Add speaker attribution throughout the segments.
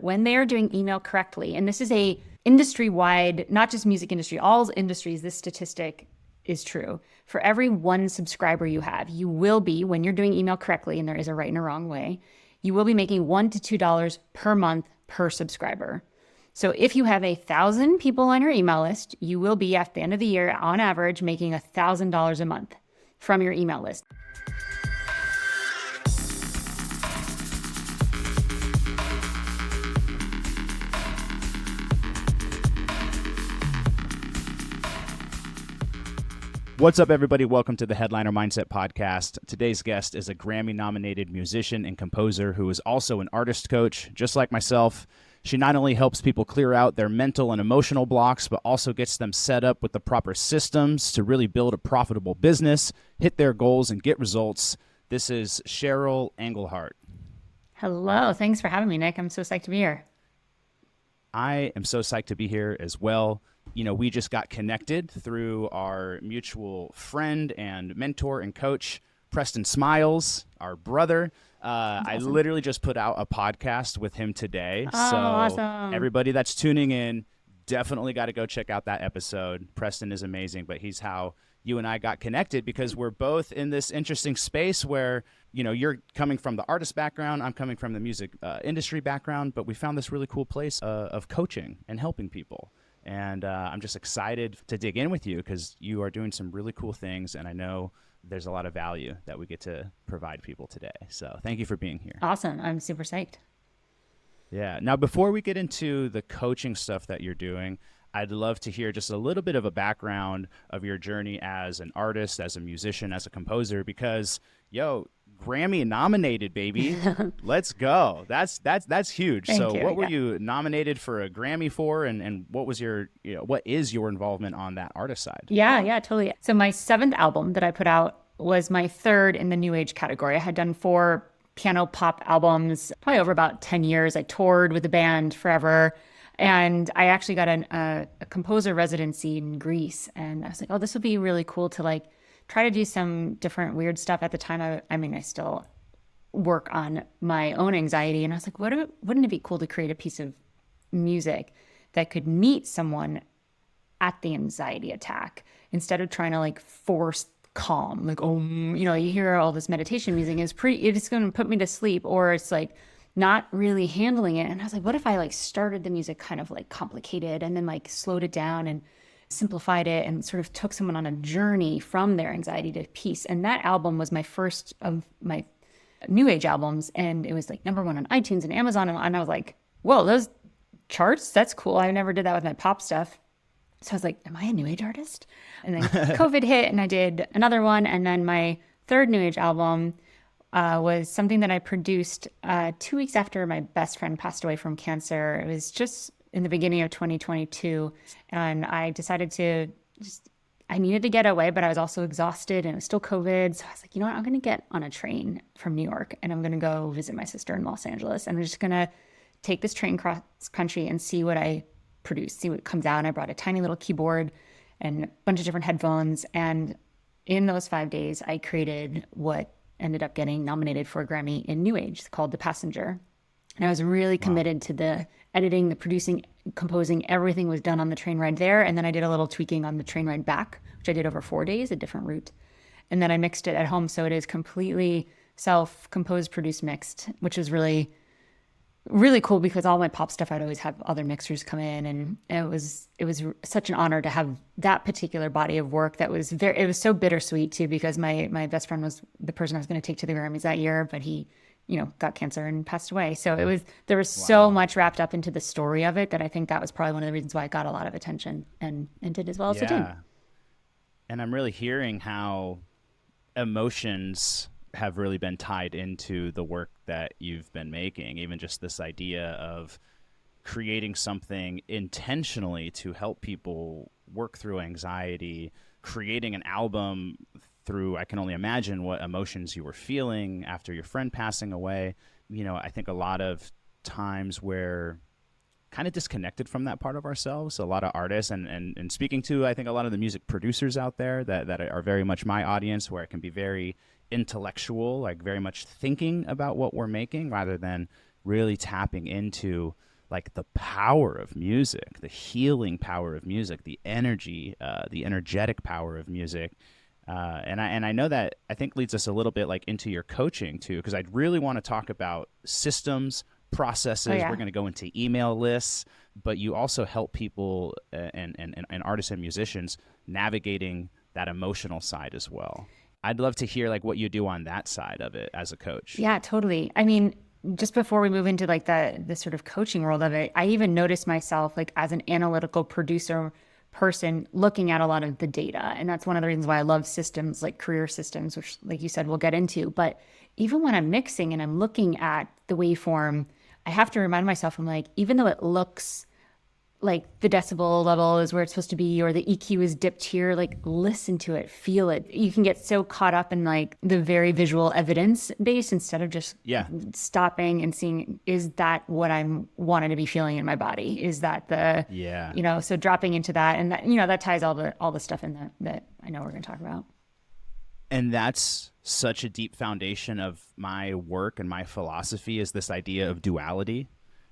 Speaker 1: when they are doing email correctly, and this is a industry-wide, not just music industry, all industries, this statistic is true. For every one subscriber you have, you will be, when you're doing email correctly, and there is a right and a wrong way, you will be making $1 to $2 per month per subscriber. So if you have 1,000 people on your email list, you will be at the end of the year, on average, making $1,000 a month from your email list.
Speaker 2: What's up, everybody? Welcome to the Headliner Mindset Podcast. Today's guest is a Grammy-nominated musician and composer who is also an artist coach, just like myself. She not only helps people clear out their mental and emotional blocks, but also gets them set up with the proper systems to really build a profitable business, hit their goals, and get results. This is Cheryl ENGELHART.
Speaker 1: Hello. Thanks for having me, Nick. I'm so psyched to be here.
Speaker 2: I am so psyched to be here as well. You know, we just got connected through our mutual friend and mentor and coach, Preston Smiles, our brother. I literally just put out a podcast with him today.
Speaker 1: Oh,
Speaker 2: so
Speaker 1: awesome.
Speaker 2: Everybody that's tuning in, definitely got to go check out that episode. Preston is amazing, but he's how you and I got connected because we're both in this interesting space where, you know, you're coming from the artist background, I'm coming from the music industry background, but we found this really cool place of coaching and helping people. And I'm just excited to dig in with you because you are doing some really cool things, and I know there's a lot of value that we get to provide people today. So thank you for being here.
Speaker 1: Awesome. I'm super psyched.
Speaker 2: Yeah. Now, before we get into the coaching stuff that you're doing, I'd love to hear just a little bit of a background of your journey as an artist, as a musician, as a composer, because, Grammy nominated, baby. Let's go. That's huge.
Speaker 1: Thank
Speaker 2: So
Speaker 1: you.
Speaker 2: what were you nominated for a Grammy for, and what was what is your involvement on that artist side?
Speaker 1: Yeah, totally. So my 7th album that I put out was my 3rd in the new age category. I had done 4 piano pop albums, probably over about 10 years. I toured with the band forever. And I actually got a composer residency in Greece. And I was like, oh, this would be really cool to try to do some different weird stuff. At the time, I still work on my own anxiety. And I was like, wouldn't it be cool to create a piece of music that could meet someone at the anxiety attack instead of trying to force calm? You hear all this meditation music, it's going to put me to sleep, or it's not really handling it. And I was like, what if I started the music kind of complicated and then slowed it down and simplified it and sort of took someone on a journey from their anxiety to peace. And that album was my first of my new age albums. And it was #1 on iTunes and Amazon. And I was like, whoa, those charts, that's cool. I never did that with my pop stuff. So I was like, am I a new age artist? And then COVID hit and I did another one. And then my 3rd new age album was something that I produced 2 weeks after my best friend passed away from cancer. It was just in the beginning of 2022. And I decided I needed to get away, but I was also exhausted and it was still COVID. So I was like, you know what? I'm going to get on a train from New York and I'm going to go visit my sister in Los Angeles. And I'm just going to take this train cross country and see what I produce, see what comes out. And I brought a tiny little keyboard and a bunch of different headphones. And in those 5 days, I created what ended up getting nominated for a Grammy in New Age called The Passenger. And I was really committed to the editing, the producing, composing. Everything was done on the train ride there. And then I did a little tweaking on the train ride back, which I did over 4 days, a different route. And then I mixed it at home. So it is completely self-composed, produced, mixed, which is really, really cool because all my pop stuff, I'd always have other mixers come in. And it was such an honor to have that particular body of work that was it was so bittersweet too, because my best friend was the person I was going to take to the Grammys that year, but he got cancer and passed away. So there was so much wrapped up into the story of it that I think that was probably one of the reasons why it got a lot of attention and did as well as it did.
Speaker 2: And I'm really hearing how emotions have really been tied into the work that you've been making, even just this idea of creating something intentionally to help people work through anxiety, creating an album through, I can only imagine what emotions you were feeling after your friend passing away. I think a lot of times we're kind of disconnected from that part of ourselves, a lot of artists, and speaking to, I think, a lot of the music producers out there that are very much my audience, where it can be very intellectual, very much thinking about what we're making rather than really tapping into like the power of music, the healing power of music, the energy, the energetic power of music. And I know that I think leads us a little bit like into your coaching too, because I'd really want to talk about systems,
Speaker 1: Oh
Speaker 2: processes. We're
Speaker 1: yeah.
Speaker 2: going to go into email lists, but you also help people and artists and musicians navigating that emotional side as well. I'd love to hear like what you do on that side of it as a coach.
Speaker 1: Yeah, totally. I mean, just before we move into like the sort of coaching world of it, I even noticed myself like as an analytical producer person looking at a lot of the data. And that's one of the reasons why I love systems like career systems, which like you said, we'll get into. But even when I'm mixing and I'm looking at the waveform, I have to remind myself, I'm like, even though it looks like the decibel level is where it's supposed to be or the EQ is dipped here, like listen to it, feel it. You can get so caught up in like the very visual evidence base instead of just
Speaker 2: Yeah.
Speaker 1: stopping and seeing, is that what I'm wanting to be feeling in my body? Is that the,
Speaker 2: Yeah.
Speaker 1: so dropping into that, and that, that ties all the stuff in that I know we're going to talk about.
Speaker 2: And that's such a deep foundation of my work and my philosophy is this idea of duality,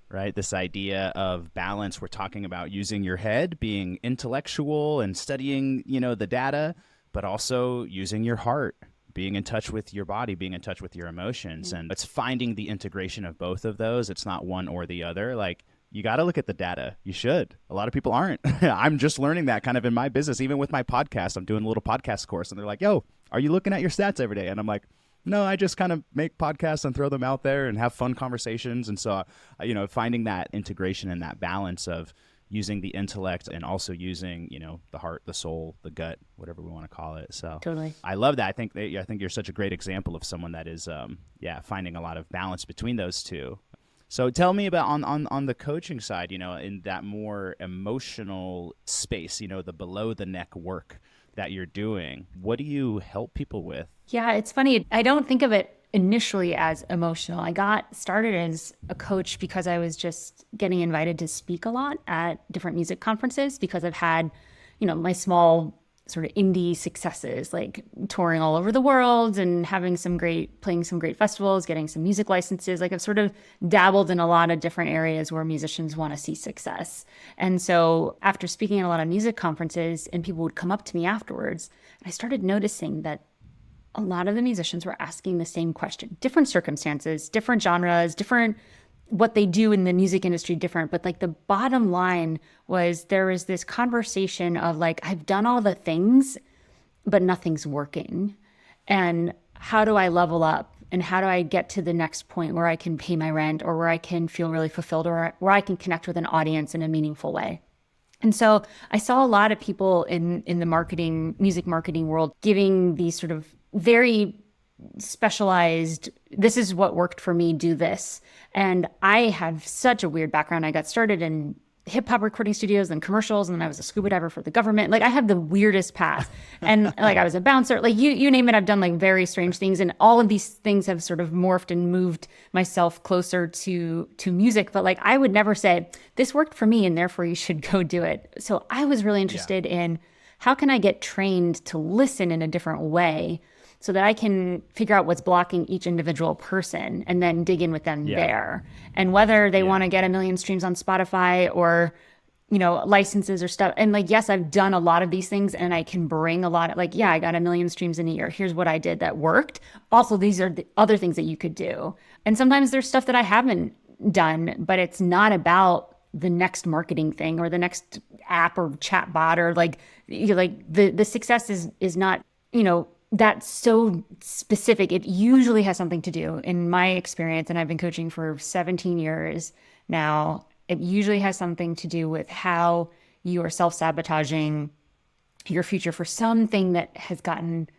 Speaker 2: right? This idea of balance. We're talking about using your head, being intellectual and studying, the data, but also using your heart, being in touch with your body, being in touch with your emotions. And it's finding the integration of both of those. It's not one or the other. Like, you got to look at the data. You should. A lot of people aren't. I'm just learning that kind of in my business. Even with my podcast, I'm doing a little podcast course and they're like, yo, are you looking at your stats every day? And I'm like, no, I just kind of make podcasts and throw them out there and have fun conversations. And so, finding that integration and that balance of using the intellect and also using, the heart, the soul, the gut, whatever we want to call it. So
Speaker 1: Totally.
Speaker 2: I love that. I think you're such a great example of someone that is, finding a lot of balance between those two. So tell me about on the coaching side, in that more emotional space, the below the neck work that you're doing. What do you help people with?
Speaker 1: Yeah, it's funny. I don't think of it initially as emotional. I got started as a coach because I was just getting invited to speak a lot at different music conferences because I've had, my small sort of indie successes, like touring all over the world and playing some great festivals, getting some music licenses. Like I've sort of dabbled in a lot of different areas where musicians want to see success. And so after speaking at a lot of music conferences and people would come up to me afterwards, I started noticing that a lot of the musicians were asking the same question, different circumstances, different genres, different what they do in the music industry different. But like the bottom line was there was this conversation of like, I've done all the things, but nothing's working. And how do I level up? And how do I get to the next point where I can pay my rent or where I can feel really fulfilled or where I can connect with an audience in a meaningful way? And so I saw a lot of people in the music marketing world giving these sort of very specialized, this is what worked for me, do this. And I have such a weird background. I got started in hip hop recording studios and commercials, and then I was a scuba diver for the government. Like I have the weirdest path. And like I was a bouncer, like you name it, I've done like very strange things. And all of these things have sort of morphed and moved myself closer to music. But like I would never say, this worked for me and therefore you should go do it. So I was really interested in how can I get trained to listen in a different way so that I can figure out what's blocking each individual person and then dig in with them there. And whether they want to get 1 million streams on Spotify or, licenses or stuff. And like, yes, I've done a lot of these things and I can bring a lot of like, I got 1 million streams in a year. Here's what I did that worked. Also, these are the other things that you could do. And sometimes there's stuff that I haven't done, but it's not about the next marketing thing or the next app or chat bot or like, the success is not, that's so specific. It usually has something to do, in my experience, and I've been coaching for 17 years now, it usually has something to do with how you are self-sabotaging your future for something that has gotten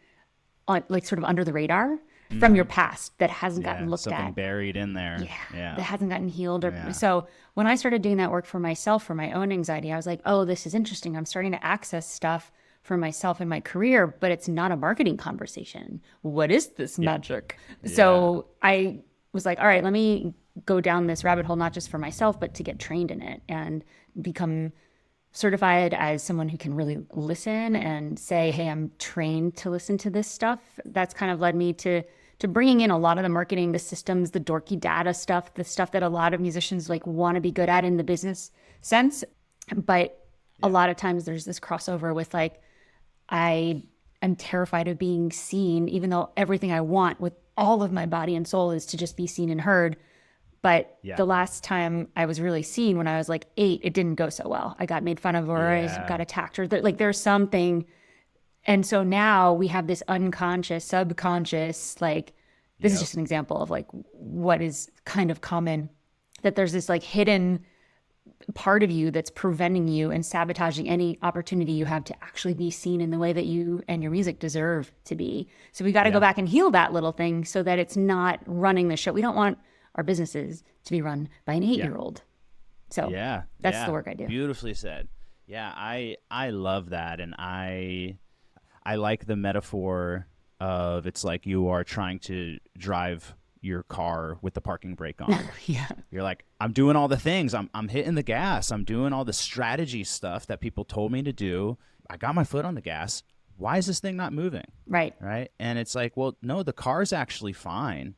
Speaker 1: on, like sort of under the radar from your past that hasn't gotten looked
Speaker 2: something
Speaker 1: at.
Speaker 2: Buried in there.
Speaker 1: That hasn't gotten healed. So when I started doing that work for myself, for my own anxiety, I was like, oh, this is interesting. I'm starting to access stuff for myself and my career, but it's not a marketing conversation. What is this magic? So I was like, all right, let me go down this rabbit hole, not just for myself, but to get trained in it and become certified as someone who can really listen and say, hey, I'm trained to listen to this stuff. That's kind of led me to to bringing in a lot of the marketing, the systems, the dorky data stuff, the stuff that a lot of musicians like want to be good at in the business sense. But a lot of times there's this crossover with like, I am terrified of being seen, even though everything I want with all of my body and soul is to just be seen and heard. But the last time I was really seen, when I was like 8, it didn't go so well. I got made fun of, or I got attacked, or like there's something. And so now we have this unconscious, subconscious, like this is just an example of like what is kind of common, that there's this like hidden part of you that's preventing you and sabotaging any opportunity you have to actually be seen in the way that you and your music deserve to be. So we got to go back and heal that little thing so that it's not running the show. We don't want our businesses to be run by an 8-year-old. So that's the work I do.
Speaker 2: Beautifully said. Yeah, I love that. And I like the metaphor of it's like you are trying to drive your car with the parking brake on. You're like, I'm doing all the things. I'm hitting the gas. I'm doing all the strategy stuff that people told me to do. I got my foot on the gas. Why is this thing not moving?
Speaker 1: Right.
Speaker 2: And it's like, well, no, the car's actually fine.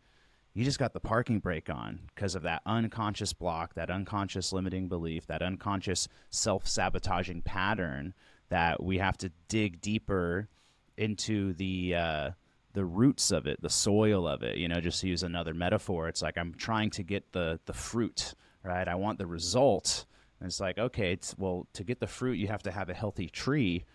Speaker 2: You just got the parking brake on because of that unconscious block, that unconscious limiting belief, that unconscious self-sabotaging pattern that we have to dig deeper into the roots of it, the soil of it. Just to use another metaphor, it's like I'm trying to get the fruit, right? I want the result. And it's like, okay, to get the fruit, you have to have a healthy tree.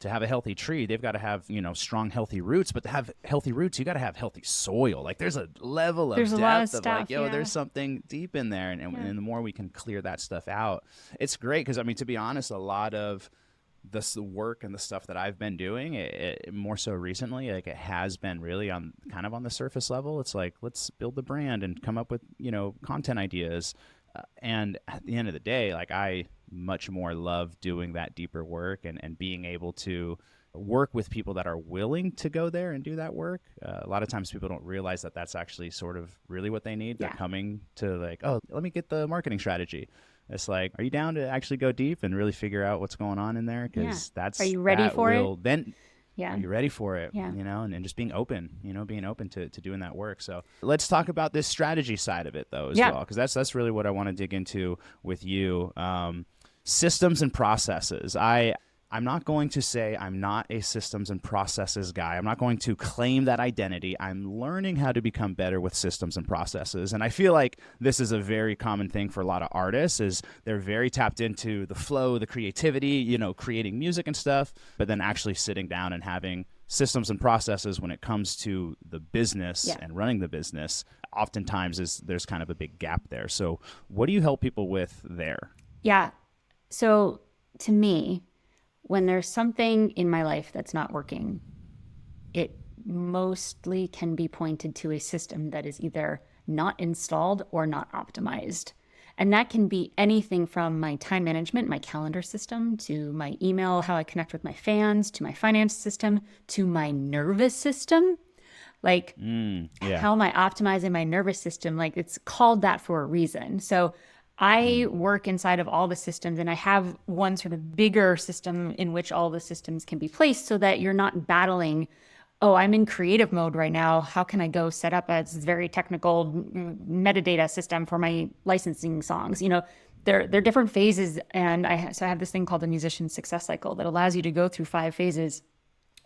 Speaker 2: To have a healthy tree, they've got to have, strong, healthy roots. But to have healthy roots, you got to have healthy soil. Like there's a level of depth of like, there's something deep in there. And the more we can clear that stuff out, it's great. Because, to be honest, a lot of the work and the stuff that I've been doing, it more so recently, like it has been really on the surface level. It's like, let's build the brand and come up with, content ideas. And at the end of the day, like I much more love doing that deeper work and being able to work with people that are willing to go there and do that work. A lot of times people don't realize that that's actually sort of really what they need. They're coming to like, oh, let me get the marketing strategy. It's like, are you down to actually go deep and really figure out what's going on in there? Because
Speaker 1: are you ready for it?
Speaker 2: Are you ready for it? And just being open, to doing that work. So let's talk about this strategy side of it though as well, because that's really what I want to dig into with you. Systems and processes. I'm not going to say I'm not a systems and processes guy. I'm not going to claim that identity. I'm learning how to become better with systems and processes. And I feel like this is a very common thing for a lot of artists is they're very tapped into the flow, the creativity, creating music and stuff, but then actually sitting down and having systems and processes when it comes to the business and running the business, oftentimes there's kind of a big gap there. So what do you help people with there?
Speaker 1: Yeah. So to me, when there's something in my life that's not working, it mostly can be pointed to a system that is either not installed or not optimized. And that can be anything from my time management, my calendar system, to my email, how I connect with my fans, to my finance system, to my nervous system. Like, how am I optimizing my nervous system? Like, it's called that for a reason. So I work inside of all the systems, and I have one sort of bigger system in which all the systems can be placed so that you're not battling, oh, I'm in creative mode right now. How can I go set up a very technical metadata system for my licensing songs? They're different phases. And I have this thing called the musician success cycle that allows you to go through 5 phases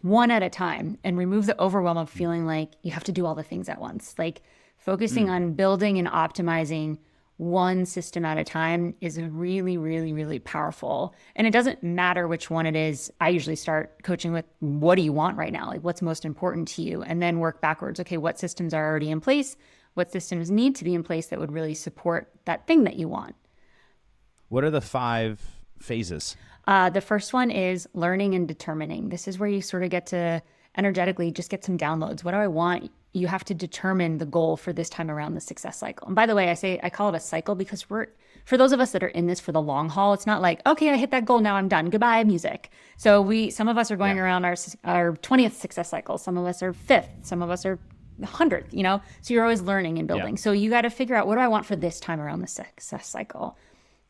Speaker 1: one at a time and remove the overwhelm of feeling like you have to do all the things at once. Like focusing on building and optimizing one system at a time is really, really, really powerful. And it doesn't matter which one it is. I usually start coaching with, what do you want right now? Like what's most important to you? And then work backwards. Okay, what systems are already in place? What systems need to be in place that would really support that thing that you want?
Speaker 2: What are the 5 phases?
Speaker 1: The first one is learning and determining. This is where you sort of get to energetically just get some downloads. What do I want? You have to determine the goal for this time around the success cycle. And by the way, I call it a cycle because for those of us that are in this for the long haul, it's not like, okay, I hit that goal, now I'm done. Goodbye, music. So some of us are going around our 20th success cycle. Some of us are 5th. Some of us are 100th, So you're always learning and building. So you got to figure out, what do I want for this time around the success cycle?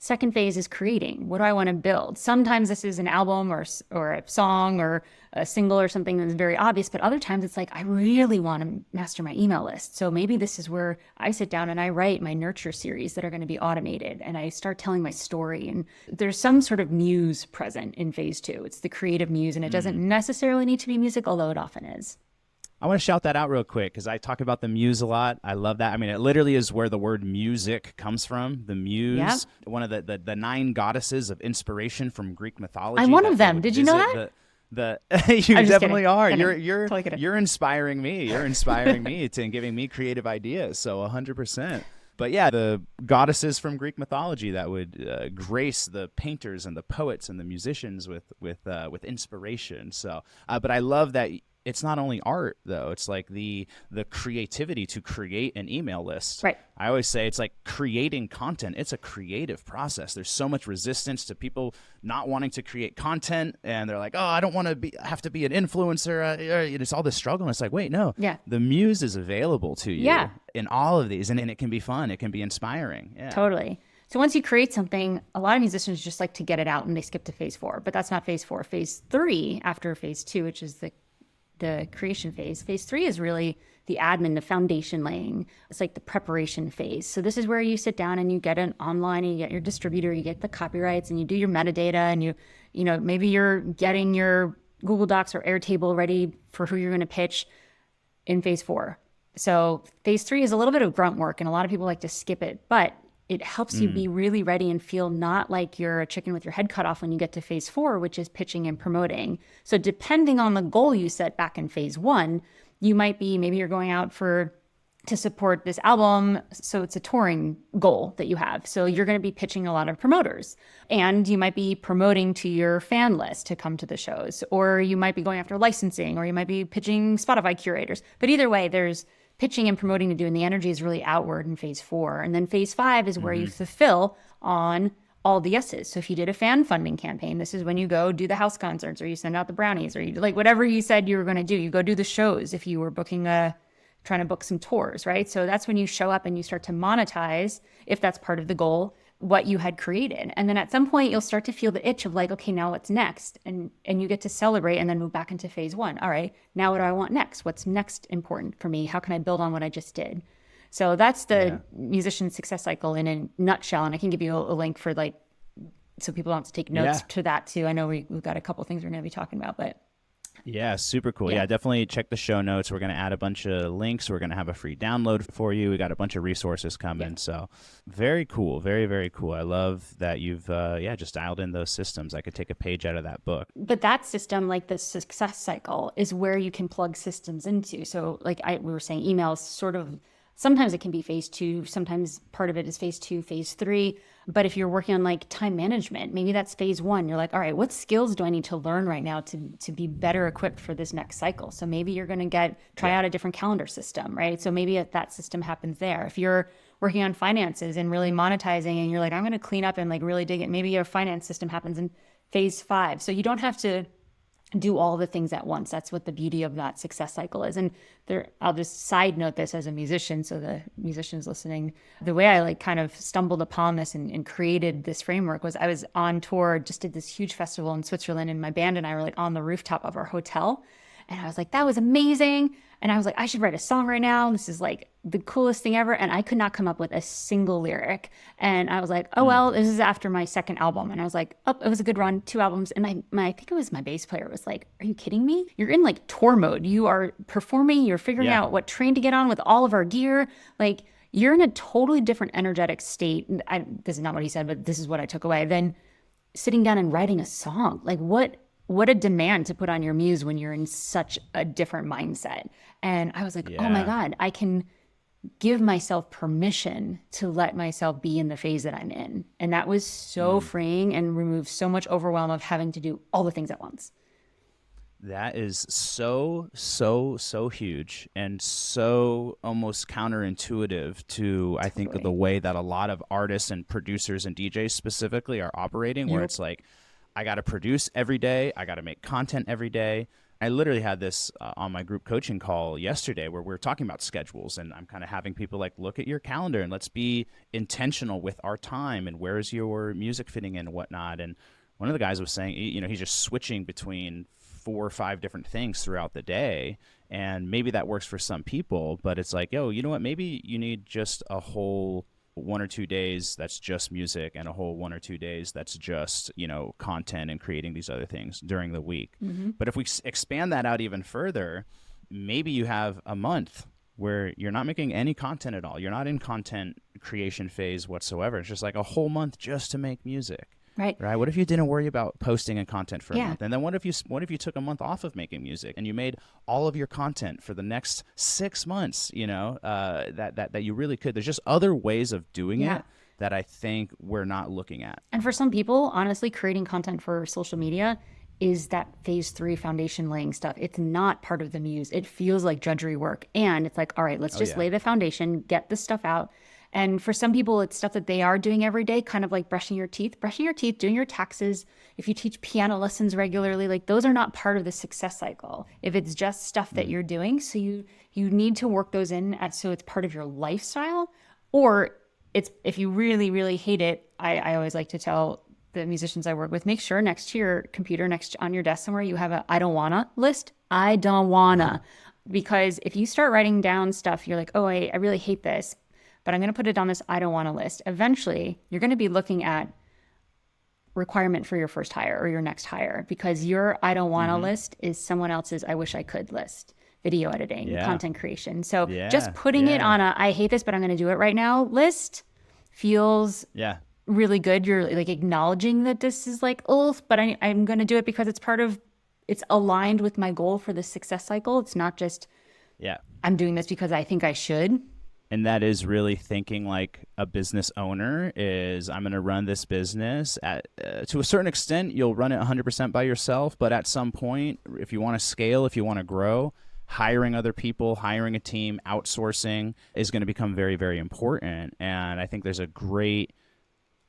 Speaker 1: Second phase is creating. What do I want to build? Sometimes this is an album or a song or a single or something that's very obvious, but other times it's like, I really want to master my email list. So maybe this is where I sit down and I write my nurture series that are going to be automated, and I start telling my story. And there's some sort of muse present in phase 2. It's the creative muse, and it doesn't necessarily need to be music, although it often is.
Speaker 2: I want to shout that out real quick because I talk about the muse a lot. I love that. I mean, it literally is where the word music comes from. The muse,
Speaker 1: Yeah.
Speaker 2: one of the 9 goddesses of inspiration from Greek mythology.
Speaker 1: I'm one
Speaker 2: that
Speaker 1: of
Speaker 2: they
Speaker 1: them.
Speaker 2: would
Speaker 1: Did you know
Speaker 2: visit
Speaker 1: that?
Speaker 2: you
Speaker 1: I'm just
Speaker 2: definitely
Speaker 1: kidding.
Speaker 2: are.
Speaker 1: Kidding.
Speaker 2: You're
Speaker 1: Totally kidding.
Speaker 2: you're inspiring me. You're inspiring me and giving me creative ideas. So 100%. But yeah, the goddesses from Greek mythology that would grace the painters and the poets and the musicians with inspiration. So, but I love that it's not only art though. It's like the creativity to create an email list.
Speaker 1: Right.
Speaker 2: I always say it's like creating content. It's a creative process. There's so much resistance to people not wanting to create content, and they're like, "Oh, I don't want to have to be an influencer." It's all this struggle. And it's like, wait, no.
Speaker 1: Yeah.
Speaker 2: The muse is available to you.
Speaker 1: Yeah.
Speaker 2: In all of these, and it can be fun. It can be inspiring. Yeah.
Speaker 1: Totally. So once you create something, a lot of musicians just like to get it out and they skip to phase 4, but that's not phase 4. Phase 3 after phase 2, which is the creation phase. Phase 3 is really the admin, the foundation laying. It's like the preparation phase. So this is where you sit down and you get an online, and you get your distributor, you get the copyrights, and you do your metadata, and you know, maybe you're getting your Google Docs or Airtable ready for who you're going to pitch in phase 4. So phase 3 is a little bit of grunt work, and a lot of people like to skip it, but it helps you be really ready and feel not like you're a chicken with your head cut off when you get to phase 4, which is pitching and promoting. So depending on the goal you set back in phase 1, you might be, maybe you're going out to support this album. So it's a touring goal that you have. So you're going to be pitching a lot of promoters, and you might be promoting to your fan list to come to the shows, or you might be going after licensing, or you might be pitching Spotify curators. But either way, there's pitching and promoting to do, and the energy is really outward in phase 4. And then phase 5 is where you fulfill on all the yeses. So if you did a fan funding campaign, this is when you go do the house concerts, or you send out the brownies, or you like whatever you said you were going to do. You go do the shows if you were trying to book some tours, right? So that's when you show up and you start to monetize, if that's part of the goal, what you had created. And then at some point you'll start to feel the itch of like, okay, now what's next? And you get to celebrate and then move back into phase 1. All right, now what do I want next? What's next important for me? How can I build on what I just did? So that's the musician success cycle in a nutshell. And I can give you a link for like, so people don't have to take notes to that too. I know we've got a couple things we're going to be talking about, but
Speaker 2: yeah, super cool. Yeah, definitely check the show notes. We're going to add a bunch of links. We're going to have a free download for you. We got a bunch of resources coming. So very cool. Very, very cool. I love that you've just dialed in those systems. I could take a page out of that book.
Speaker 1: But that system, like the success cycle, is where you can plug systems into. So like we were saying, emails sort of, sometimes it can be phase 2. Sometimes part of it is phase 2, phase 3. But if you're working on like time management, maybe that's phase 1. You're like, all right, what skills do I need to learn right now to be better equipped for this next cycle? So maybe you're going to try out a different calendar system, right? So maybe that system happens there. If you're working on finances and really monetizing, and you're like, I'm going to clean up and like really dig it, maybe your finance system happens in phase 5. So you don't have to do all the things at once. That's what the beauty of that success cycle is. And I'll just side note this as a musician, so the musicians listening, the way I like kind of stumbled upon this and created this framework was I was on tour, just did this huge festival in Switzerland, and my band and I were like on the rooftop of our hotel. And I was like, that was amazing. And I was like, I should write a song right now. This is like the coolest thing ever. And I could not come up with a single lyric. And I was like, oh, well, this is after my second album. And I was like, oh, it was a good run, 2 albums. And I think it was my bass player was like, are you kidding me? You're in like tour mode. You are performing. You're figuring out what train to get on with all of our gear. Like you're in a totally different energetic state. This is not what he said, but this is what I took away. Then sitting down and writing a song. Like what a demand to put on your muse when you're in such a different mindset. And I was like, oh my God, I can give myself permission to let myself be in the phase that I'm in. And that was so freeing and removed so much overwhelm of having to do all the things at once.
Speaker 2: That is so huge and so almost counterintuitive to, I think, the way that a lot of artists and producers and DJs specifically are operating, where it's like, I got to produce every day. I got to make content every day. I literally had this on my group coaching call yesterday where we were talking about schedules, and I'm kind of having people like look at your calendar and let's be intentional with our time and where's your music fitting in and whatnot. And one of the guys was saying, he's just switching between 4 or 5 different things throughout the day. And maybe that works for some people, but it's like, yo, you know what? Maybe you need just a whole 1 or 2 days that's just music and a whole 1 or 2 days that's just, content and creating these other things during the week. But if we expand that out even further, maybe you have a month where you're not making any content at all. You're not in content creation phase whatsoever. It's just like a whole month just to make music. Right. What if you didn't worry about posting and content for a month? And then what if you took a month off of making music and you made all of your content for the next 6 months, that you really could. There's just other ways of doing it that I think we're not looking at.
Speaker 1: And for some people, honestly, creating content for social media is that phase 3 foundation laying stuff. It's not part of the muse. It feels like drudgery work. And it's like, all right, let's just lay the foundation, get this stuff out. And for some people, it's stuff that they are doing every day, kind of like brushing your teeth, doing your taxes. If you teach piano lessons regularly, like those are not part of the success cycle. If it's just stuff that you're doing, so you need to work those in so it's part of your lifestyle. Or it's if you really, really hate it, I always like to tell the musicians I work with, make sure next to your computer, next on your desk somewhere, you have a I don't wanna list. I don't wanna. Because if you start writing down stuff, you're like, oh, I really hate this, but I'm going to put it on this I don't want to list. Eventually, you're going to be looking at requirement for your first hire or your next hire, because your I don't want to list is someone else's I wish I could list. Video editing, content creation. So just putting it on a I hate this, but I'm going to do it right now list feels really good. You're like acknowledging that this is like, oh, but I'm going to do it because it's aligned with my goal for the success cycle. It's not just, I'm doing this because I think I should.
Speaker 2: And that is really thinking like a business owner is, I'm going to run this business to a certain extent. You'll run it 100% by yourself. But at some point, if you want to scale, if you want to grow, hiring other people, hiring a team, outsourcing is going to become very, very important. And I think there's a great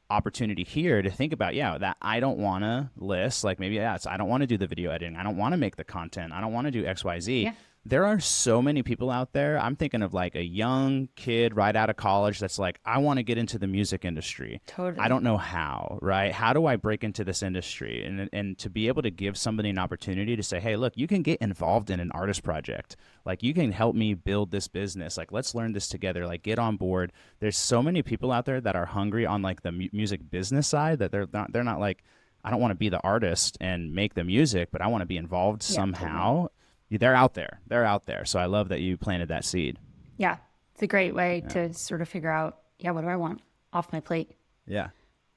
Speaker 2: opportunity here to think about, that I don't want to list, like maybe it's I don't want to do the video editing. I don't want to make the content. I don't want to do X, Y, Z. There are so many people out there. I'm thinking of like a young kid right out of college that's like, I want to get into the music industry.
Speaker 1: Totally.
Speaker 2: I don't know how, right? How do I break into this industry? And to be able to give somebody an opportunity to say, hey, look, you can get involved in an artist project. Like you can help me build this business. Like let's learn this together. Like get on board. There's so many people out there that are hungry on like the music business side that they're not like, I don't want to be the artist and make the music, but I want to be involved somehow. Totally. They're out there. So I love that you planted that seed.
Speaker 1: Yeah. It's a great way to sort of figure out, what do I want off my plate?
Speaker 2: Yeah.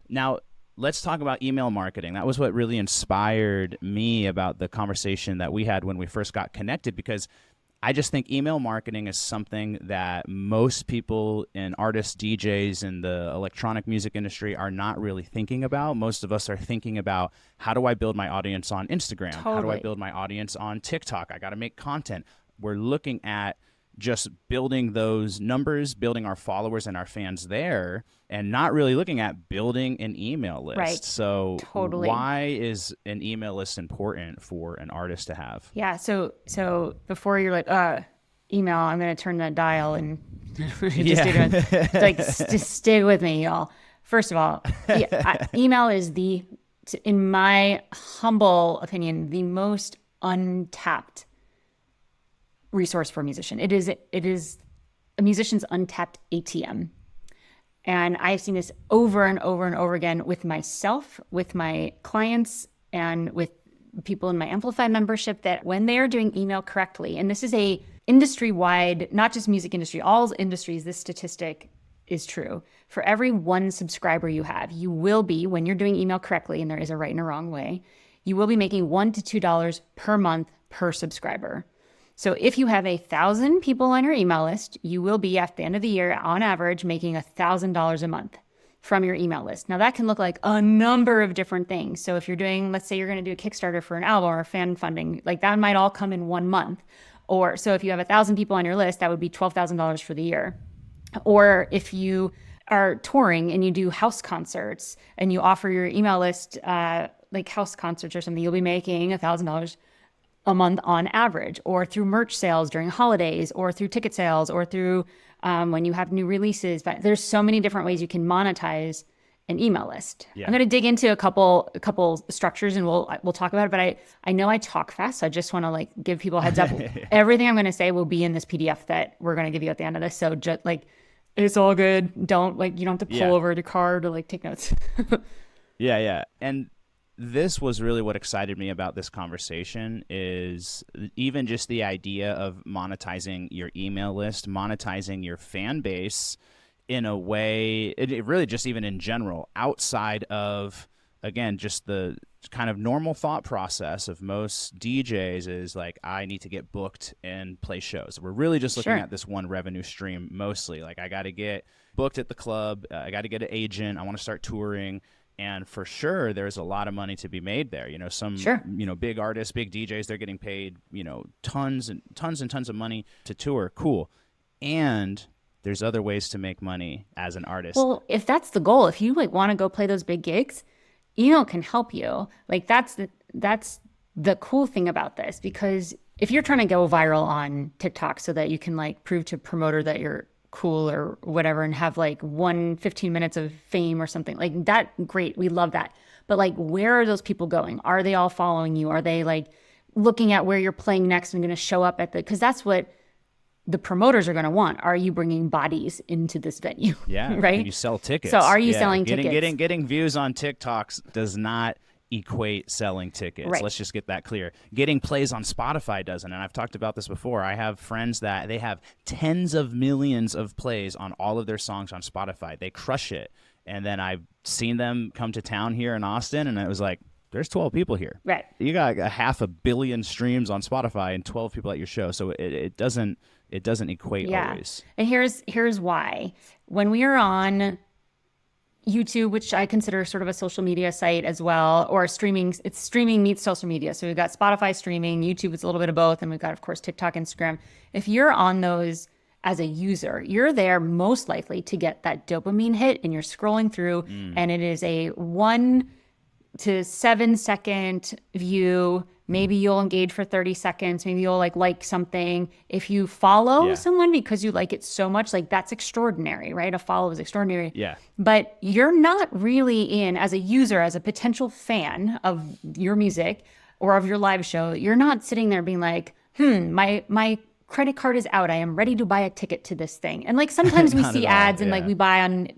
Speaker 2: Now, let's talk about email marketing. That was what really inspired me about the conversation that we had when we first got connected, because I just think email marketing is something that most people in artists, DJs, in the electronic music industry are not really thinking about. Most of us are thinking about, how do I build my audience on Instagram?
Speaker 1: Totally.
Speaker 2: How do I build my audience on TikTok? I got to make content. We're looking at just building those numbers, building our followers and our fans there, and not really looking at building an email list.
Speaker 1: Right.
Speaker 2: So why is an email list important for an artist to have?
Speaker 1: Yeah. So before you're like, email, I'm going to turn that dial and just stay with me, y'all. First of all, email is in my humble opinion, the most untapped resource for a musician. It is a musician's untapped ATM. And I've seen this over and over and over again with myself, with my clients, and with people in my Amplified membership, that when they are doing email correctly, and this is a industry-wide, not just music industry, all industries, this statistic is true. For every 1 subscriber you have, you will be, when you're doing email correctly, and there is a right and a wrong way, you will be making $1 to $2 per month per subscriber. So if you have 1,000 people on your email list, you will be at the end of the year, on average, making $1,000 a month from your email list. Now that can look like a number of different things. So if you're doing, let's say you're going to do a Kickstarter for an album or fan funding, like that might all come in 1 month. Or so if you have 1,000 people on your list, that would be $12,000 for the year. Or if you are touring and you do house concerts and you offer your email list like house concerts or something, you'll be making $1,000 a month on average, or through merch sales during holidays, or through ticket sales, or through when you have new releases. But there's so many different ways you can monetize an email list.
Speaker 2: Yeah.
Speaker 1: I'm going to dig into a couple structures, and we'll talk about it. But I know I talk fast, so I just want to like give people a heads up. Everything I'm going to say will be in this PDF that we're going to give you at the end of this. So just like, it's all good. You don't have to pull over the car to like take notes.
Speaker 2: Yeah. And this was really what excited me about this conversation, is even just the idea of monetizing your email list, monetizing your fan base in a way, it really just even in general, outside of, again, just the kind of normal thought process of most DJs is like, I need to get booked and play shows. We're really just looking at this one revenue stream mostly. Like, I got to get booked at the club. I got to get an agent. I want to start touring. And for sure, there's a lot of money to be made there. You know, some, big artists, big DJs, they're getting paid, tons and tons of money to tour. Cool. And there's other ways to make money as an artist.
Speaker 1: Well, if that's the goal, if you like want to go play those big gigs, email can help you. Like that's the cool thing about this, because if you're trying to go viral on TikTok so that you can like prove to a promoter that you're cool or whatever and have like 15 minutes of fame or something like that, great, we love that. But like, where are those people going? Are they all following you? Are they like looking at where you're playing next and going to show up at because that's what the promoters are going to want. Are you bringing bodies into this venue?
Speaker 2: Yeah.
Speaker 1: Right.
Speaker 2: Can you sell tickets?
Speaker 1: So are you selling tickets?
Speaker 2: Getting views on TikToks does not equate selling tickets.
Speaker 1: Right.
Speaker 2: Let's just get that clear. Getting plays on Spotify doesn't. And I've talked about this before. I have friends that they have tens of millions of plays on all of their songs on Spotify. They crush it. And then I've seen them come to town here in Austin, and it was like, there's 12 people here.
Speaker 1: Right.
Speaker 2: You got 500 million streams on Spotify and 12 people at your show. So it doesn't equate always.
Speaker 1: And here's why. When we are on YouTube, which I consider sort of a social media site as well, or streaming meets social media. So we've got Spotify streaming, YouTube, it's a little bit of both, and we've got, of course, TikTok, Instagram. If you're on those as a user, you're there most likely to get that dopamine hit, and you're scrolling through, and it is a 1 to 7 second view. Maybe you'll engage for 30 seconds. Maybe you'll like something. If you follow someone because you like it so much, like that's extraordinary, right? A follow is extraordinary.
Speaker 2: Yeah.
Speaker 1: But you're not really as a user, as a potential fan of your music or of your live show, you're not sitting there being like, my credit card is out. I am ready to buy a ticket to this thing. And like sometimes we see ads and like we buy on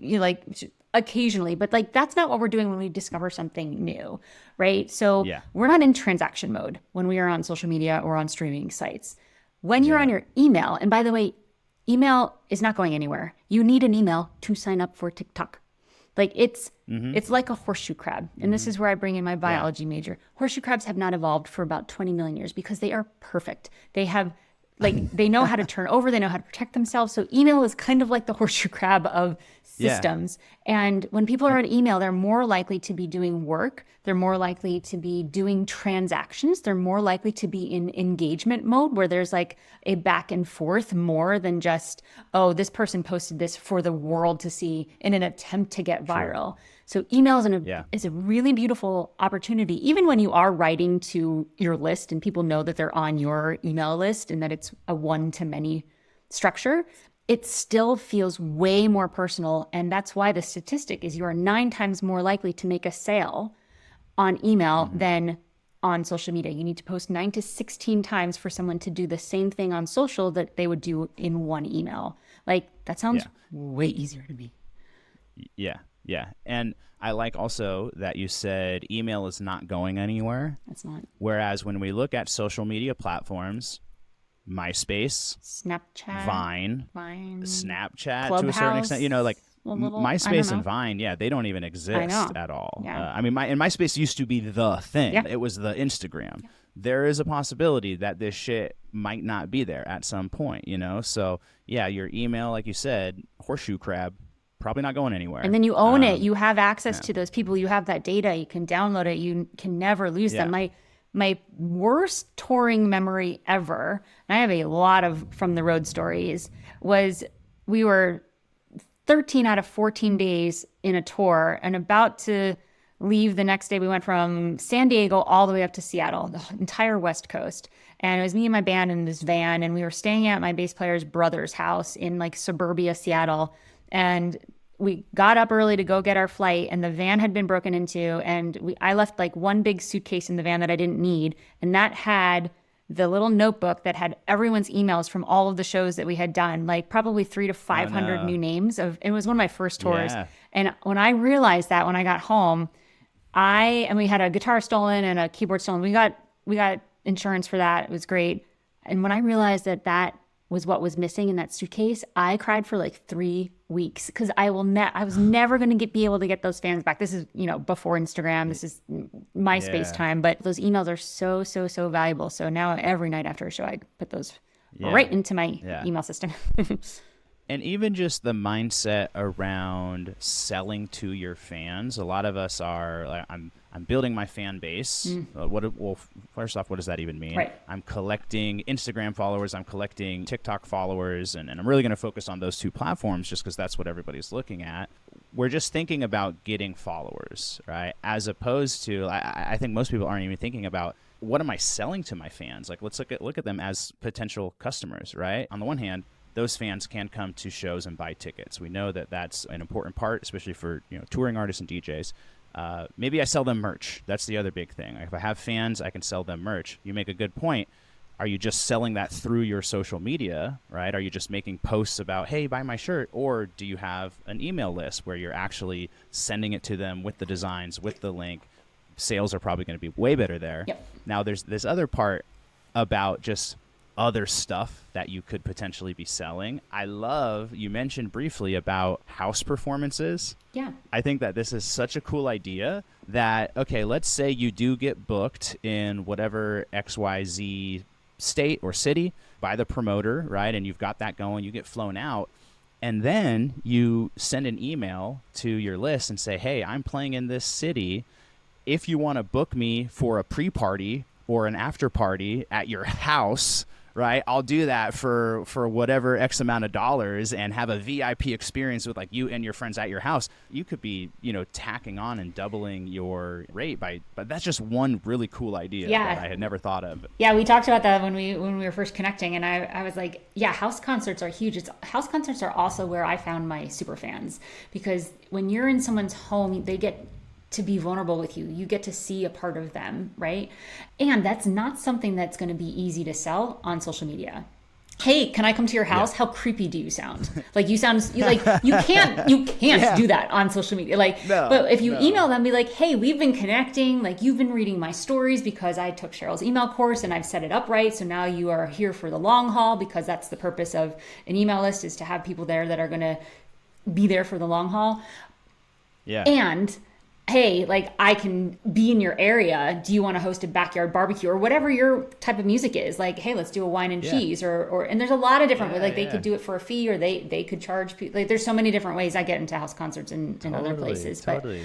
Speaker 1: occasionally, but like that's not what we're doing when we discover something new, right? So we're not in transaction mode when we are on social media or on streaming sites. When you're on your email, and by the way, email is not going anywhere. You need an email to sign up for TikTok. Like it's like a horseshoe crab. And this is where I bring in my biology major. Horseshoe crabs have not evolved for about 20 million years because they are perfect. They have they know how to turn over, they know how to protect themselves. So email is kind of like the horseshoe crab of systems. And when people are on email, they're more likely to be doing work. They're more likely to be doing transactions. They're more likely to be in engagement mode where there's like a back and forth more than just, oh, this person posted this for the world to see in an attempt to get viral. So email is a really beautiful opportunity, even when you are writing to your list and people know that they're on your email list and that it's a one-to-many structure. It still feels way more personal. And that's why the statistic is you are 9 times more likely to make a sale on email than on social media. You need to post 9 to 16 times for someone to do the same thing on social that they would do in one email. Like that sounds way easier to me.
Speaker 2: Yeah. And I like also that you said email is not going anywhere.
Speaker 1: It's not.
Speaker 2: Whereas when we look at social media platforms, MySpace,
Speaker 1: Snapchat,
Speaker 2: Vine, Snapchat,
Speaker 1: Clubhouse,
Speaker 2: to a certain extent, like MySpace and Vine, they don't even exist at all.
Speaker 1: Yeah.
Speaker 2: MySpace used to be the thing. Yeah. It was the Instagram. Yeah. There is a possibility that this shit might not be there at some point, So, your email, like you said, horseshoe crab, probably not going anywhere.
Speaker 1: And then you own it. You have access to those people. You have that data. You can download it. You can never lose them. My worst touring memory ever, and I have a lot of from the road stories, was we were 13 out of 14 days in a tour and about to leave the next day. We went from San Diego all the way up to Seattle, the entire West Coast. And it was me and my band in this van, and we were staying at my bass player's brother's house in like suburbia Seattle. And we got up early to go get our flight, and the van had been broken into, and I left like one big suitcase in the van that I didn't need, and that had the little notebook that had everyone's emails from all of the shows that we had done, like probably 300 to 500 new names of. It was one of my first tours, and when I realized that when I got home, we had a guitar stolen and a keyboard stolen. We got insurance for that. It was great, and when I realized that was what was missing in that suitcase, I cried for like 3 weeks because I was never going to be able to get those fans back. This is, before Instagram. This is MySpace time, but those emails are so, so, so valuable. So now every night after a show, I put those right into my email system.
Speaker 2: And even just the mindset around selling to your fans. A lot of us are like, I'm building my fan base. First off, what does that even mean?
Speaker 1: Right.
Speaker 2: I'm collecting Instagram followers. I'm collecting TikTok followers. And I'm really going to focus on those two platforms just because that's what everybody's looking at. We're just thinking about getting followers, right? As opposed to, I think most people aren't even thinking about, what am I selling to my fans? Like, let's look at them as potential customers, right? On the one hand, those fans can come to shows and buy tickets. We know that that's an important part, especially for touring artists and DJs. Maybe I sell them merch. That's the other big thing. If I have fans, I can sell them merch. You make a good point. Are you just selling that through your social media, right? Are you just making posts about, hey, buy my shirt? Or do you have an email list where you're actually sending it to them with the designs, with the link? Sales are probably going to be way better there.
Speaker 1: Yep.
Speaker 2: Now, there's this other part about just other stuff that you could potentially be selling. You mentioned briefly about house performances.
Speaker 1: Yeah.
Speaker 2: I think that this is such a cool idea that, okay, let's say you do get booked in whatever XYZ state or city by the promoter, right? And you've got that going, you get flown out. And then you send an email to your list and say, hey, I'm playing in this city. If you want to book me for a pre-party or an after party at your house, right, I'll do that for whatever X amount of dollars and have a VIP experience with like you and your friends at your house. You could be, tacking on and doubling your rate but that's just one really cool idea that I had never thought of.
Speaker 1: Yeah, we talked about that when we were first connecting, and I was like, yeah, house concerts are huge. House concerts are also where I found my super fans, because when you're in someone's home, they get to be vulnerable with you. You get to see a part of them, right? And that's not something that's going to be easy to sell on social media. Hey, can I come to your house? Yeah. How creepy do you sound? Like you can't do that on social media. But if you email them, be like, hey, we've been connecting. Like, you've been reading my stories because I took Cheryl's email course and I've set it up right. So now you are here for the long haul, because that's the purpose of an email list, is to have people there that are going to be there for the long haul.
Speaker 2: Yeah.
Speaker 1: And hey, like, I can be in your area. Do you want to host a backyard barbecue or whatever your type of music is? Like, hey, let's do a wine and cheese or and there's a lot of different ways. Like they could do it for a fee, or they could charge people. Like, there's so many different ways I get into house concerts in other places.
Speaker 2: Totally.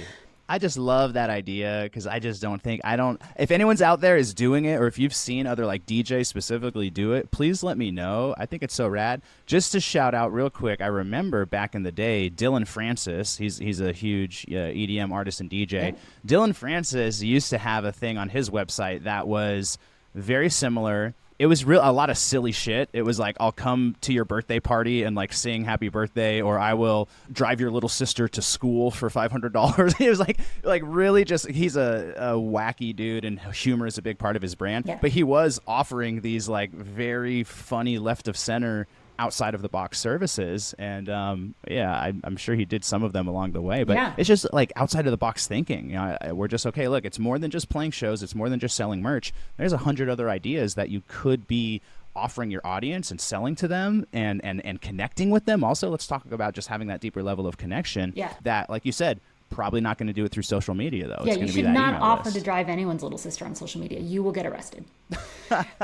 Speaker 2: I just love that idea, because if anyone's out there is doing it, or if you've seen other like DJs specifically do it, please let me know. I think it's so rad. Just to shout out real quick, I remember back in the day, Dylan Francis, he's a huge EDM artist and DJ. Yeah. Dylan Francis used to have a thing on his website that was very similar. It was a lot of silly shit. It was like, I'll come to your birthday party and like sing happy birthday, or I will drive your little sister to school for $500. It was like really just, he's a wacky dude, and humor is a big part of his brand. Yeah. But he was offering these like very funny left of center outside of the box services, and I'm sure he did some of them along the way, but it's just like outside of the box thinking. We're just, okay, look, it's more than just playing shows, it's more than just selling merch. There's 100 other ideas that you could be offering your audience and selling to them and connecting with them. Also, let's talk about just having that deeper level of connection that, like you said, probably not going to do it through social media, though.
Speaker 1: Yeah,
Speaker 2: it's
Speaker 1: you should not offer to drive anyone's little sister on social media. You will get arrested.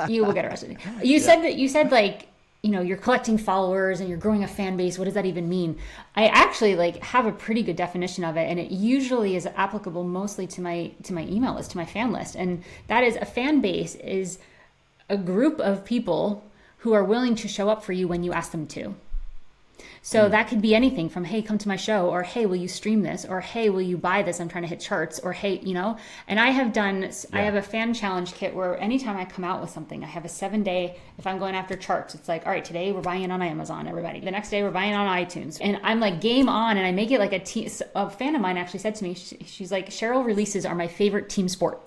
Speaker 1: You will get arrested. You said like, you're collecting followers and you're growing a fan base. What does that even mean? I actually have a pretty good definition of it, and it usually is applicable mostly to my email list, to my fan list. And that is, a fan base is a group of people who are willing to show up for you when you ask them to. So that could be anything from, hey, come to my show, or hey, will you stream this, or hey, will you buy this? I'm trying to hit charts, or hey, And I have a fan challenge kit where anytime I come out with something, I have a 7-day, if I'm going after charts, it's like, all right, today we're buying it on Amazon, everybody. The next day we're buying it on iTunes. And I'm like game on, and I make it like a fan of mine actually said to me, she's like, Cheryl releases are my favorite team sport.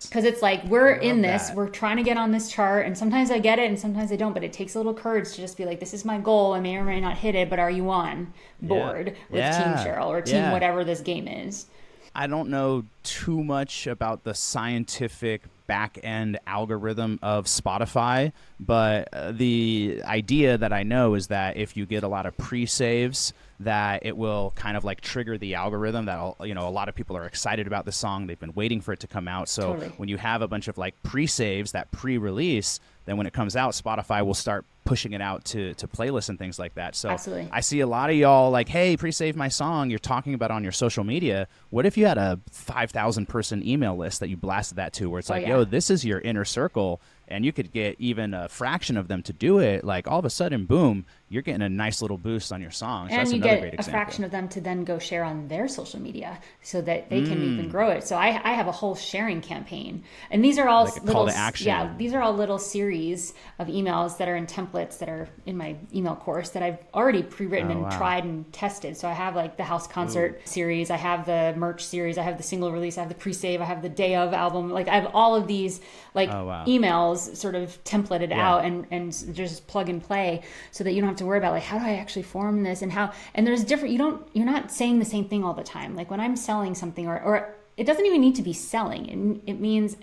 Speaker 1: Because it's like, we're in this, we're trying to get on this chart, and sometimes I get it and sometimes I don't, but it takes a little courage to just be like, this is my goal, I may or may not hit it, but are you on board with Team Cheryl or Team whatever this game is?
Speaker 2: I don't know too much about the scientific back-end algorithm of Spotify, but the idea that I know is that if you get a lot of pre-saves, that it will kind of like trigger the algorithm that, a lot of people are excited about the song. They've been waiting for it to come out. So when you have a bunch of like pre-saves, that pre-release, then when it comes out, Spotify will start pushing it out to playlists and things like that. So
Speaker 1: Absolutely.
Speaker 2: I see a lot of y'all like, hey, pre-save my song. You're talking about on your social media. What if you had a 5,000 person email list that you blasted that to, where it's yo, this is your inner circle, and you could get even a fraction of them to do it. Like all of a sudden, boom, you're getting a nice little boost on your song. So
Speaker 1: and
Speaker 2: that's
Speaker 1: you
Speaker 2: another
Speaker 1: get
Speaker 2: great
Speaker 1: a
Speaker 2: example.
Speaker 1: Fraction of them to then go share on their social media so that they can even grow it. So I have a whole sharing campaign, and these are all
Speaker 2: like a
Speaker 1: little
Speaker 2: call to action.
Speaker 1: Yeah, these are all little series of emails that are in templates that are in my email course that I've already pre-written and tried and tested. So I have like the house concert series, I have the merch series, I have the single release, I have the pre-save, I have the day of album. Like I have all of these emails sort of templated out and just plug and play, so that you don't have to worry about like, how do I actually form this, and there's different, you're not saying the same thing all the time. Like when I'm selling something, or it doesn't even need to be selling. It means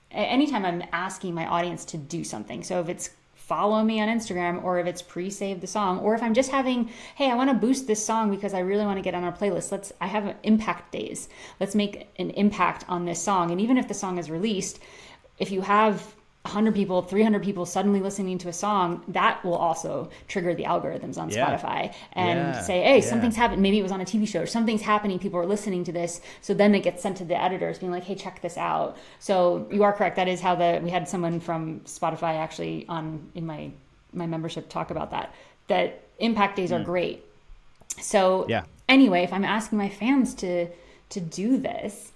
Speaker 1: anytime I'm asking my audience to do something. So if it's follow me on Instagram, or if it's pre-save the song, or if I'm just having, hey, I want to boost this song because I really want to get on our playlist. I have impact days. Let's make an impact on this song. And even if the song is released, if you have 100 people, 300 people suddenly listening to a song, that will also trigger the algorithms on Spotify and say, hey, something's happened. Maybe it was on a TV show, or something's happening. People are listening to this. So then it gets sent to the editors being like, hey, check this out. So you are correct. That is how we had someone from Spotify actually in my membership talk about that impact days are great. So anyway, if I'm asking my fans to do this,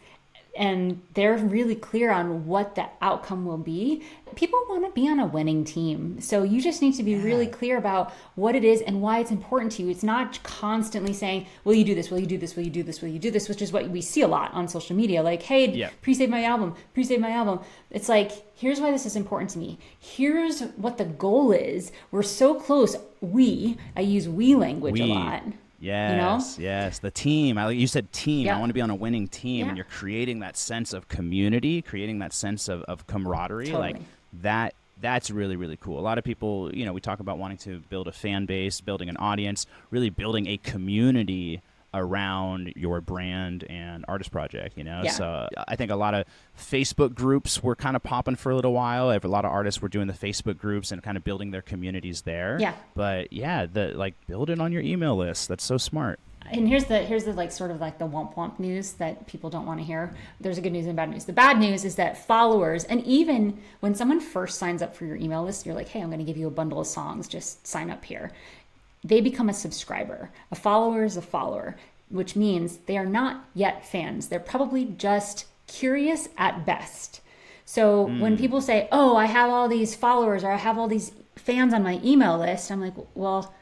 Speaker 1: and they're really clear on what the outcome will be, people want to be on a winning team. So you just need to be really clear about what it is and why it's important to you. It's not constantly saying, will you do this? Will you do this? Will you do this? Will you do this? Which is what we see a lot on social media. Like, hey, pre-save my album, pre-save my album. It's like, here's why this is important to me. Here's what the goal is. We're so close. I use we language a lot.
Speaker 2: Yes, yes. The team. You said team. I want to be on a winning team, and you're creating that sense of community, creating that sense of camaraderie.
Speaker 1: Totally.
Speaker 2: Like that's really, really cool. A lot of people, we talk about wanting to build a fan base, building an audience, really building a community around your brand and artist project, So I think a lot of Facebook groups were kind of popping for a little while. A lot of artists were doing the Facebook groups and kind of building their communities there. But build it on your email list. That's so smart.
Speaker 1: And here's the like sort of like the womp womp news that people don't want to hear. There's a good news and bad news. The bad news is that followers, and even when someone first signs up for your email list, you're like, hey, I'm going to give you a bundle of songs. Just sign up here. They become a subscriber. A follower is a follower, which means they are not yet fans. They're probably just curious at best. So when people say, oh, I have all these followers, or I have all these fans on my email list, I'm like, well,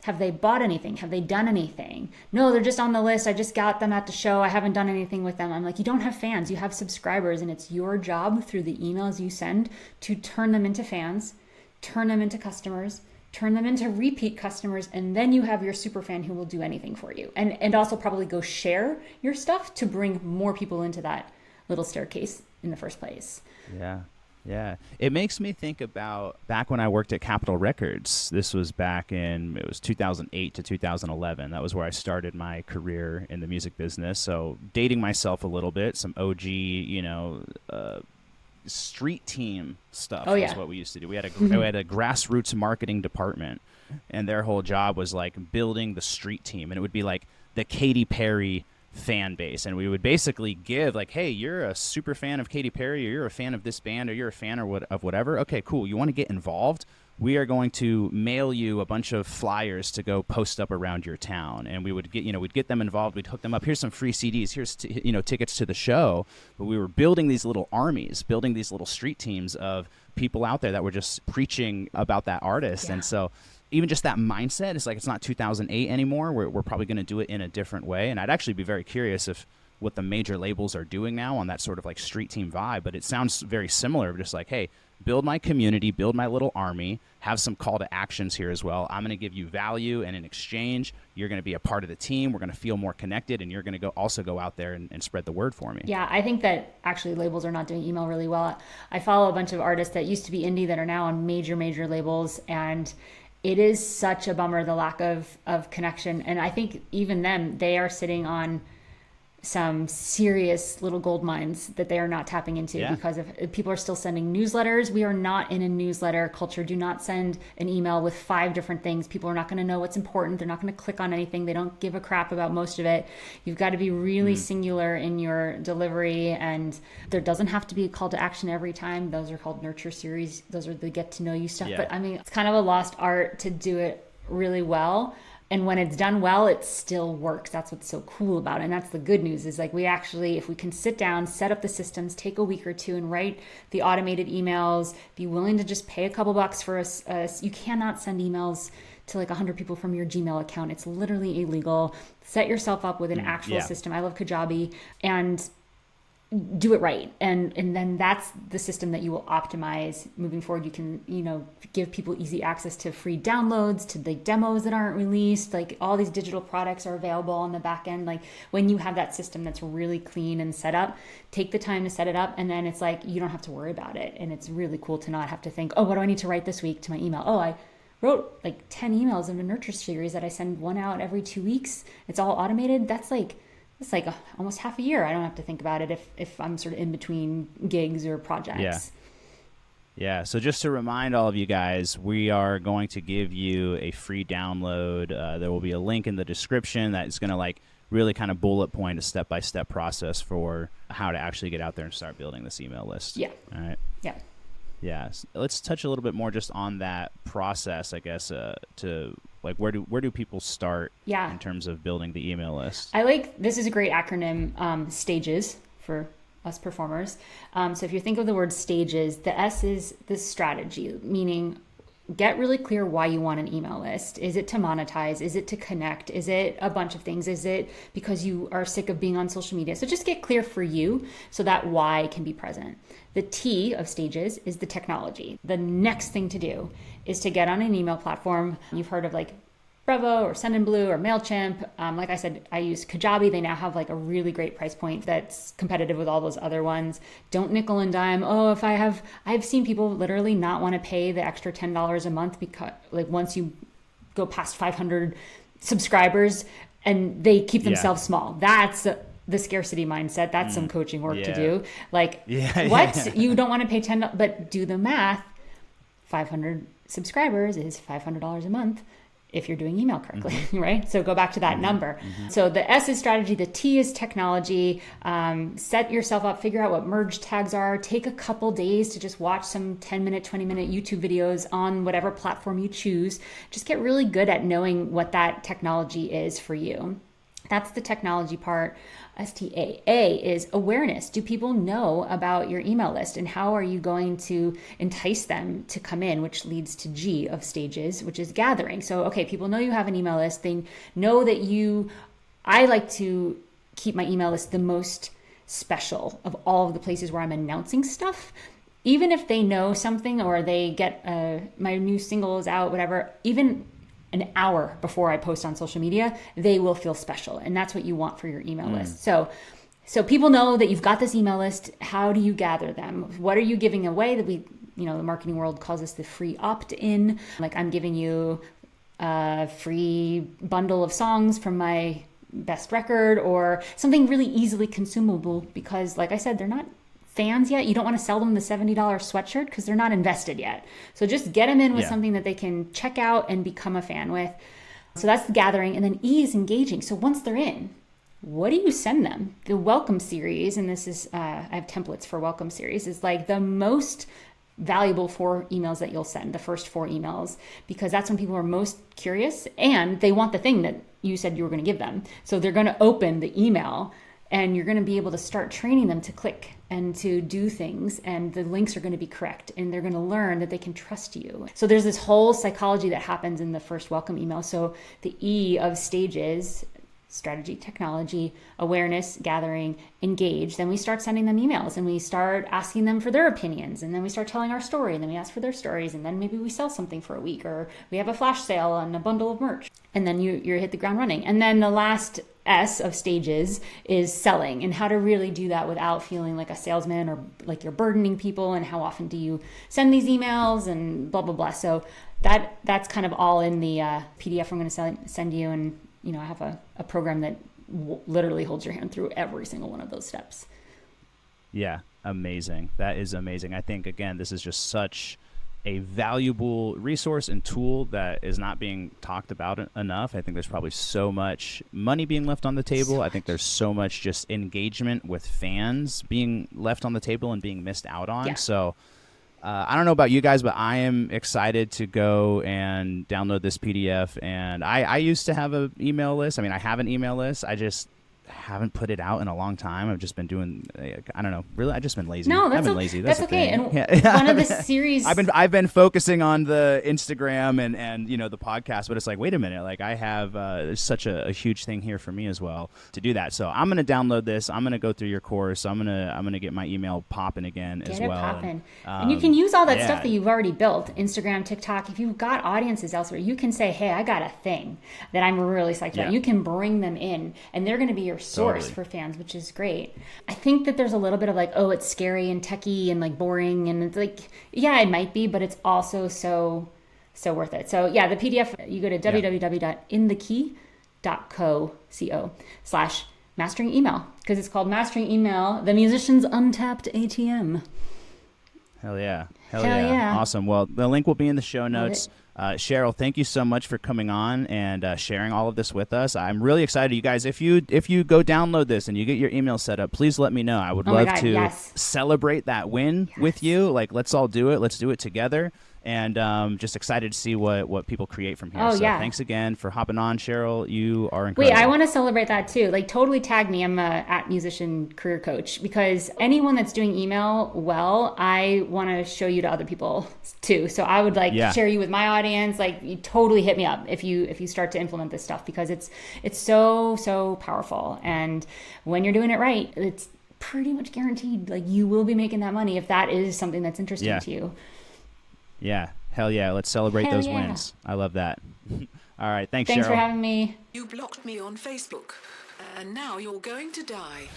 Speaker 1: have they bought anything? Have they done anything? No, they're just on the list. I just got them at the show. I haven't done anything with them. I'm like, you don't have fans. You have subscribers, and it's your job through the emails you send to turn them into fans, turn them into customers, turn them into repeat customers, and then you have your super fan who will do anything for you. And also probably go share your stuff to bring more people into that little staircase in the first place.
Speaker 2: Yeah. It makes me think about back when I worked at Capitol Records. This was it was 2008 to 2011. That was where I started my career in the music business. So dating myself a little bit, some OG, street team stuff is what we used to do. We had a grassroots marketing department, and their whole job was like building the street team, and it would be like the Katy Perry fan base, and we would basically give like, hey, you're a super fan of Katy Perry, or you're a fan of this band, or you're a fan of whatever. Okay, cool. You want to get involved? we are going to mail you a bunch of flyers to go post up around your town. And we would get, we'd get them involved. We'd hook them up. Here's some free CDs. Here's, tickets to the show. But we were building these little armies, building these little street teams of people out there that were just preaching about that artist. Yeah. And so even just that mindset is like, it's not 2008 anymore. We're probably going to do it in a different way. And I'd actually be very curious if what the major labels are doing now on that sort of like street team vibe. But it sounds very similar, just like, hey, build my community, build my little army, have some call to actions here as well. I'm going to give you value, and in exchange, you're going to be a part of the team. We're going to feel more connected, and you're going to also go out there and spread the word for me.
Speaker 1: Yeah, I think that actually labels are not doing email really well. I follow a bunch of artists that used to be indie that are now on major labels, and it is such a bummer, the lack of connection. And I think even them, they are sitting on some serious little gold mines that they are not tapping into because if people are still sending newsletters. We are not in a newsletter culture. Do not send an email with 5 different things. People are not going to know what's important. They're not going to click on anything. They don't give a crap about most of it. You've got to be really singular in your delivery, and there doesn't have to be a call to action every time. Those are called nurture series. Those are the get to know you stuff. But I mean, it's kind of a lost art to do it really well. And when it's done well, it still works. That's what's so cool about it. And that's the good news is like we actually, if we can sit down, set up the systems, take a week or two and write the automated emails, be willing to just pay a couple bucks for us. You cannot send emails to like 100 people from your Gmail account. It's literally illegal. Set yourself up with an actual system. I love Kajabi, and do it right. And then that's the system that you will optimize moving forward. You can, give people easy access to free downloads, to the demos that aren't released. Like all these digital products are available on the back end. Like when you have that system that's really clean and set up, take the time to set it up. And then it's like, you don't have to worry about it. And it's really cool to not have to think, oh, what do I need to write this week to my email? Oh, I wrote like 10 emails in a nurture series that I send one out every 2 weeks. It's all automated. It's like almost half a year. I don't have to think about it if I'm sort of in between gigs or projects.
Speaker 2: Yeah. So just to remind all of you guys, we are going to give you a free download. There will be a link in the description that is going to like really kind of bullet point a step-by-step process for how to actually get out there and start building this email list.
Speaker 1: Yeah.
Speaker 2: All right.
Speaker 1: Yeah.
Speaker 2: Yeah. So let's touch a little bit more just on that process, I guess, to like where do people start in terms of building the email list?
Speaker 1: This is a great acronym, stages for us performers. So if you think of the word stages, the S is the strategy, meaning get really clear why you want an email list. Is it to monetize? Is it to connect? Is it a bunch of things? Is it because you are sick of being on social media? So just get clear for you so that why can be present. The T of stages is the technology. The next thing to do is to get on an email platform. You've heard of like Brevo or Sendinblue or MailChimp. Like I said, I use Kajabi. They now have like a really great price point that's competitive with all those other ones. Don't nickel and dime. Oh, I've seen people literally not want to pay the extra $10 a month because like once you go past 500 subscribers and they keep themselves small. That's the scarcity mindset. That's some coaching work to do. Like what? You don't want to pay $10, but do the math. 500 subscribers is $500 a month if you're doing email correctly, right? So go back to that number. So the S is strategy, the T is technology. Set yourself up, figure out what merge tags are. Take a couple days to just watch some 10-minute, 20-minute YouTube videos on whatever platform you choose. Just get really good at knowing what that technology is for you. That's the technology part. STAA is awareness. Do people know about your email list, and how are you going to entice them to come in, which leads to G of stages, which is gathering. So, okay, people know you have an email list. They know that I like to keep my email list the most special of all of the places where I'm announcing stuff. Even if they know something or they get my new single is out, whatever, even an hour before I post on social media, they will feel special. And that's what you want for your email list. So people know that you've got this email list. How do you gather them? What are you giving away that the marketing world calls this the free opt-in? Like I'm giving you a free bundle of songs from my best record or something really easily consumable because like I said, they're not fans yet. You don't want to sell them the $70 sweatshirt because they're not invested yet. So just get them in with something that they can check out and become a fan with. So that's the gathering. And then E is engaging. So once they're in, what do you send them? The welcome series, and this is, I have templates for welcome series, is like the most valuable 4 emails that you'll send, the first 4 emails, because that's when people are most curious and they want the thing that you said you were going to give them. So they're going to open the email and you're going to be able to start training them to click and to do things, and the links are going to be correct, and they're going to learn that they can trust you. So there's this whole psychology that happens in the first welcome email. So the E of stages: strategy, technology, awareness, gathering, engage. Then we start sending them emails and we start asking them for their opinions, and then we start telling our story, and then we ask for their stories, and then maybe we sell something for a week, or we have a flash sale on a bundle of merch, and then you hit the ground running. And then the last S of stages is selling, and how to really do that without feeling like a salesman or like you're burdening people, and how often do you send these emails, and blah, blah, blah. So that's kind of all in the PDF I'm going to send you. And I have a program that literally holds your hand through every single one of those steps.
Speaker 2: Yeah, amazing. That is amazing. I think, again, this is just such a valuable resource and tool that is not being talked about enough. I think there's probably so much money being left on the table. I think there's so much just engagement with fans being left on the table and being missed out on.
Speaker 1: Yeah.
Speaker 2: So I don't know about you guys, but I am excited to go and download this PDF. And I used to have an email list. I mean, I have an email list. I just haven't put it out in a long time. I've just been doing, I don't know, really, I've just been lazy.
Speaker 1: No,
Speaker 2: I've been lazy. That's
Speaker 1: okay.
Speaker 2: And
Speaker 1: one of the series,
Speaker 2: I've been focusing on the Instagram and the podcast, but it's like, wait a minute, like I have there's such a huge thing here for me as well to do that. So I'm gonna download this. I'm gonna go through your course. I'm gonna get my email popping again as well.
Speaker 1: Popping. And you can use all that stuff that you've already built, Instagram, TikTok. If you've got audiences elsewhere, you can say, hey, I got a thing that I'm really psyched about. You can bring them in, and they're going to be your source for fans, which is great. I think that there's a little bit of like, oh, it's scary and techie and like boring, and it's like, yeah, it might be, but it's also so worth it. So yeah, the PDF, you go to www.inthekey.co/mastering email, because it's called Mastering Email, the musician's untapped ATM.
Speaker 2: Hell yeah. Awesome. Well, the link will be in the show notes. Cheryl, thank you so much for coming on and sharing all of this with us. I'm really excited. You guys, if you go download this and you get your email set up, please let me know. I would love to celebrate that win with you. Like, let's all do it. Let's do it together. And just excited to see what people create from here. Thanks again for hopping on, Cheryl. You are incredible.
Speaker 1: Wait, I want to celebrate that too. Like, totally tag me. I'm a @musician career coach, because anyone that's doing email well, I want to show you to other people too. So I would share you with my audience. Like, you totally hit me up if you start to implement this stuff, because it's so powerful. And when you're doing it right, it's pretty much guaranteed. Like, you will be making that money if that is something that's interesting to you.
Speaker 2: Yeah. Hell yeah. Let's celebrate those wins. I love that. All right. Thanks, Cheryl.
Speaker 1: Thanks for having me.
Speaker 3: You blocked me on Facebook, and now you're going to die.